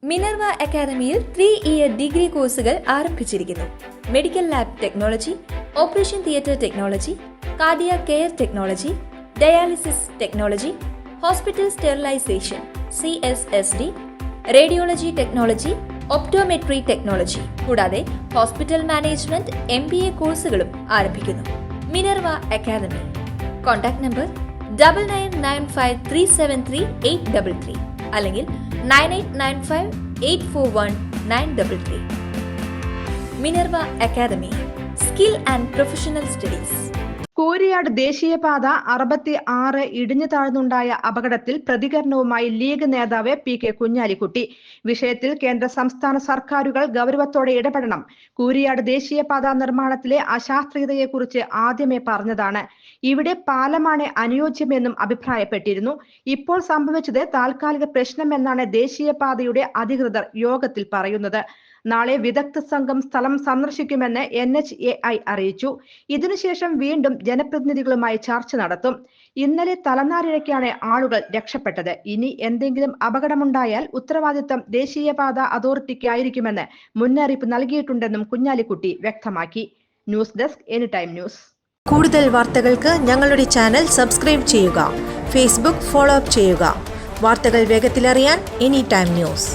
Minerva അക്കാദമിയിൽ 3-ഇയർ degree കോഴ്സുകൾ ആരംഭിച്ചിരിക്കുന്നു. Medical lab technology, operation theatre technology, cardiac care technology, dialysis technology, hospital sterilisation CSSD, radiology technology, optometry technology കൂടാതെ hospital management MBA കോഴ്സുകളും ആരംഭിക്കുന്നു. Minerva academy. Contact number 9995373833 അല്ലെങ്കിൽ 9895841933. Minerva academy, skill and professional studies. Kooriyad ദേശീയപാത 66 ഇടിഞ്ഞു താഴ്ന്നുണ്ടായ അപകടത്തിൽ പ്രതികരണവുമായി league നേതാവ് PK Kunhalikutty. വിഷയത്തിൽ കേന്ദ്ര സംസ്ഥാന സർക്കാരുകൾ ഗൗരവത്തോടെ ഇടപെടണം. കൂരിയാട് ദേശീയപാത നിർമ്മാണത്തിലെ അശാസ്ത്രീയതയെക്കുറിച്ച് ആദ്യമേ പറഞ്ഞതാണ്. ഇവിടെ പാലമാണ് അനുയോജ്യമെന്നും അഭിപ്രായപ്പെട്ടിരുന്നു. ഇപ്പോൾ സംഭവിച്ചത് താൽക്കാലിക പ്രശ്നമെന്നാണ് ദേശീയപാതയുടെ അധികൃതർ യോഗത്തിൽ പറയുന്നത്. നാളെ വിദഗ്ധ സംഘം സ്ഥലം സന്ദർശിക്കുമെന്ന് NHAI അറിയിച്ചു. ഇതിനുശേഷം വീണ്ടും ജനപ്രതിനിധികളുമായി ചർച്ച നടത്തും. ഇന്നലെ തലനാരിഴയ്ക്കാണ് ആളുകൾ രക്ഷപ്പെട്ടത്. ഇനി എന്തെങ്കിലും അപകടമുണ്ടായാൽ ഉത്തരവാദിത്തം ദേശീയപാത അതോറിറ്റിക്കായിരിക്കുമെന്ന് മുന്നറിയിപ്പ് നൽകിയിട്ടുണ്ടെന്നും കുഞ്ഞാലിക്കുട്ടി വ്യക്തമാക്കി. News desk anytime news. കൂടുതൽ വാർത്തകൾക്ക് ഞങ്ങളുടെ ചാനൽ സബ്സ്ക്രൈബ് ചെയ്യുക. ഫേസ്ബുക്ക് ഫോളോ അപ്പ് ചെയ്യുക. വാർത്തകൾ വേഗത്തിലറിയാൻ എനിടൈം ന്യൂസ്.